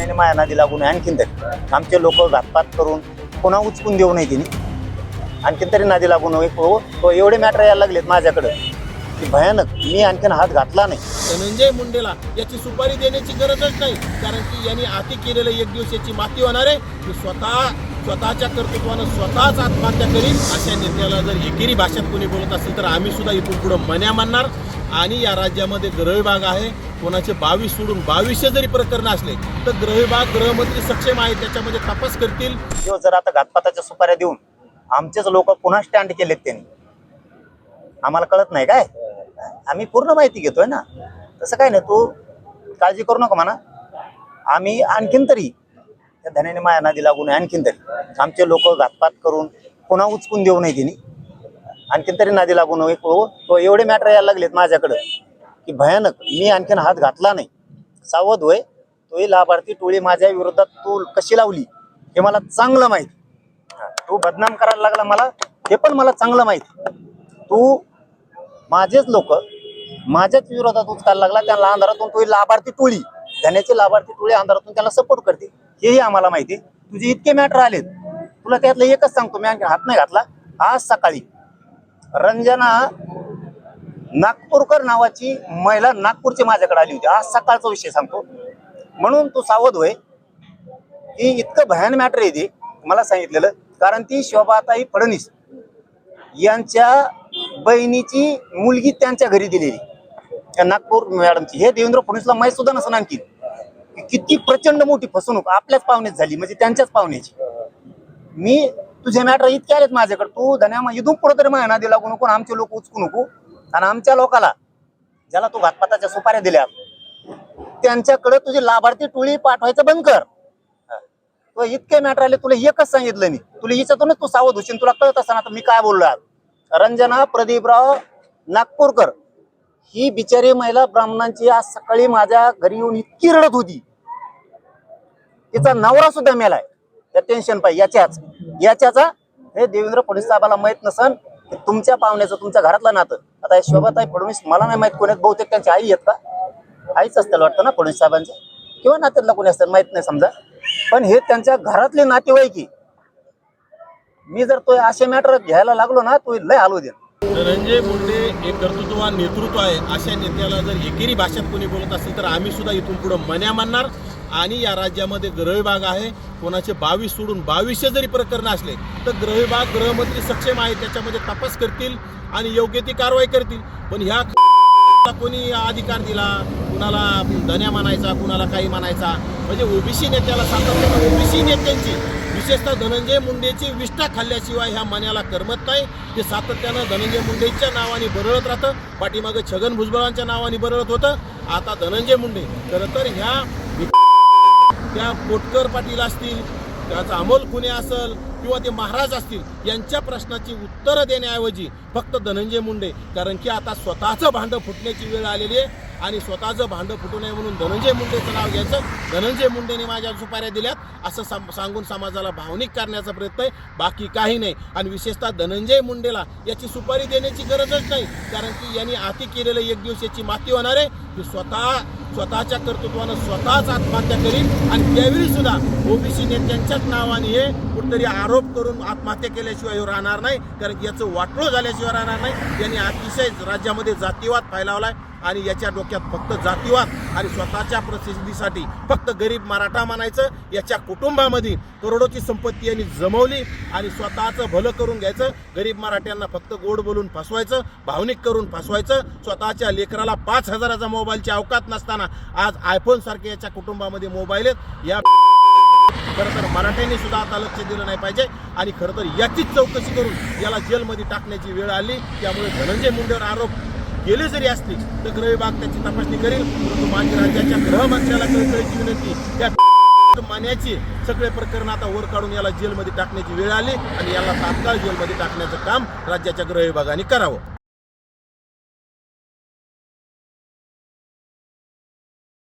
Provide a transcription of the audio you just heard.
धन्याने माया नादी लागून आणखीन तरी आमचे लोक घातपात करून पुन्हा उचकून देऊ नये तिने आणखीन तरी नादी लागू नये. तो एवढे मॅटर यायला लागलेत माझ्याकडे की भयानक. मी आणखीन हात घातला नाही. धनंजय मुंडेला याची सुपारी देण्याची गरजच नाही, कारण की यांनी आती केलेलं एक दिवस याची माती होणार आहे. मी स्वतःच्या कर्तृत्वानं स्वतःच आत्महत्या करीन अशा नेत्याला जर एकेरी भाषेत कोणी बोलत असेल तर आम्ही सुद्धा इथून पुढे मन्या मानणार. आणि या राज्यामध्ये गृहविभाग आहे, कोणाचे 22 सोडून 2200 जरी प्रकरण असले तर गृहविभाग गृहमंत्री सक्षम आहे, त्याच्यामध्ये तपास करतील. जर आता घातपाताच्या सुपाऱ्या देऊन आमचेच लोक पुन्हा स्टँड केलेत त्यांनी, आम्हाला कळत नाही काय? आम्ही पूर्ण माहिती घेतोय ना, तसं काय नाही. तू काळजी करू नका म्हणा. आम्ही आणखीन तरी त्या धन्याने माया नादी लागून आणखीन तरी आमचे लोक घातपात करून पुन्हा उचकून देऊ नये तिने आणखीन तरी नादी लागू नये. तो एवढे मॅटर यायला लागलेत माझ्याकडे की भयानक. मी आणखीन हात घातला नाही. सावध होय. तो लाभार्थी टोळी माझ्या विरोधात तू कशी लावली हे मला चांगलं माहिती. तू बदनाम करायला लागला मला हे पण मला चांगलं माहिती. तू माझेच लोक माझ्याच विरोधात उचकायला लागला. त्यांना अंधारातून तो लाभार्थी टोळी धन्याची लाभार्थी टोळी अंधारातून त्याला सपोर्ट करते हेही आम्हाला माहिती. तुझे इतके मॅटर आलेत, तुला त्यातलं एकच सांगतो. मी आणखी हात नाही घातला. आज सकाळी रंजना नागपूरकर नावाची महिला नागपूरची माझ्याकडे आली होती. आज सकाळचा विषय सांगतो म्हणून तू सावध होय. की इतकं भयान मॅटर आहे ते मला सांगितलेलं, कारण ती शोभाताई फडणवीस यांच्या बहिणीची मुलगी त्यांच्या घरी दिलेली त्या नागपूर मॅडमची. हे देवेंद्र फडणवीसला माहीत सुद्धा नसं आणखी किती प्रचंड मोठी फसवणूक आपल्याच पाहुण्यात झाली, म्हणजे त्यांच्याच पाहुण्याची. मी तुझे मॅटर इतके आलेत माझ्याकडे. तू धन्या इथून पुढे तरी माझ्या नादी लागू नको, आमचे लोक उचकू नको. आणि आमच्या लोकाला ज्याला तू घातपाताच्या सुपाऱ्या दिल्या त्यांच्याकडे तुझी लाभार्थी टोळी पाठवायचं बंद कर. तो इतके मॅटर आले. तुला एकच सांगितलं मी. तुला हिच्यातूनच तू सावध होशील. तुला कळत असताना तर मी काय बोललो आज. रंजना प्रदीपराव नागपूरकर ही बिचारी महिला ब्राह्मणांची आज सकाळी माझ्या घरी येऊन इतकी रडत होती. तिचा नवरा सुद्धा मेलाय त्या टेन्शन पाहिजे याच्याचा. हे देवेंद्र फडणवीस साहेबाला माहित नसन की तुमच्या पाहुण्याचं तुमच्या घरातलं नातं. आता शोभाताई फडणवीस मला नाही माहित कोणी, बहुतेक त्यांची आई आहेत का? आईच असतील वाटतं ना फडणवीस साहेबांच्या, किंवा नात्यातला कोणी असतं माहित नाही समजा. पण हे त्यांच्या घरातले नातेवाईकी. मी जर तो असे मॅटर घ्यायला लागलो ना तो लय हालू दे. धनंजय मुंडे एक कर्तृत्ववान नेतृत्व आहे, अशा नेत्याला जर एकेरी भाषेत कोणी बोलत असेल तर आम्ही सुद्धा इथून पुढे मन्या मानणार. आणि या राज्यामध्ये गृहविभाग आहे, कोणाचे 22 सोडून 2200 जरी प्रकरण असले तर गृहविभाग गृहमंत्री सक्षम आहे, त्याच्यामध्ये तपास करतील आणि योग्य ती कारवाई करतील. पण ह्या कोणी अधिकार दिला, कुणाला धन्या मानायचा, कुणाला काही मानायचा, म्हणजे ओबीसी नेत्याला सातत्यानं ओबीसी नेत्यांची विशेषतः धनंजय मुंडेची विष्ठा खाल्ल्याशिवाय ह्या मन्याला करमत नाही. ते सातत्यानं धनंजय मुंडेच्या नावाने बरळत राहतं. पाठीमागे छगन भुजबळांच्या नावाने बरळत होतं. आता धनंजय मुंडे खरं तर ह्या त्या कोटकर पाटील असतील, त्याचा अमोल खुने असेल किंवा ते महाराज असतील, यांच्या प्रश्नाची उत्तरं देण्याऐवजी फक्त धनंजय मुंडे, कारण की आता स्वतःचं भांडं फुटण्याची वेळ आलेली आहे. आणि स्वतःचं भांडं फुटू नये म्हणून धनंजय मुंडेचं नाव घ्यायचं. धनंजय मुंडेने माझ्या सुपाऱ्या दिल्यात असं सांगून समाजाला भावनिक करण्याचा प्रयत्न आहे, बाकी काही नाही. आणि विशेषतः धनंजय मुंडेला याची सुपारी देण्याची गरजच नाही, कारण की यांनी आती केलेलं एक दिवस याची माती होणार आहे. की स्वतःच्या कर्तृत्वानं स्वतःच आत्महत्या करीन. आणि त्यावेळी सुद्धा ओबीसी नेत्यांच्याच नावाने हे कुठेतरी आरोप करून आत्महत्या केल्याशिवाय राहणार नाही, कारण की याचं वाटोळं झाल्याशिवाय राहणार नाही. यांनी अतिशय राज्यामध्ये जातीवाद फैलावलाय आणि याच्या डोक्यात फक्त जातीवाद आणि स्वतःच्या प्रसिद्धीसाठी फक्त गरीब मराठा म्हणायचं. याच्या कुटुंबामध्ये करोडोची संपत्ती यांनी जमवली आणि स्वतःचं भलं करून घ्यायचं. गरीब मराठ्यांना फक्त गोड बोलून फसवायचं, भावनिक करून फसवायचं. स्वतःच्या लेकराला 5000चा मोबाईलची अवकात नसताना आज आयफोन सारखे याच्या कुटुंबामध्ये मोबाईल आहेत. या खरं तर मराठ्यांनी सुद्धा आता लक्ष दिलं नाही पाहिजे आणि खरं तर याचीच चौकशी करून याला जेलमध्ये टाकण्याची वेळ आली. त्यामुळे धनंजय मुंडेवर आरोप केले जरी असतील तर गृहविभाग त्याची तपासणी करेल. परंतु माझी राज्याच्या गृहमंत्र्याला कळकळीची विनंती, त्या मान्याची सगळे प्रकरण आता वर काढून याला जेलमध्ये टाकण्याची वेळ आली आणि याला तात्काळ जेलमध्ये टाकण्याचं काम राज्याच्या गृहविभागाने करावं.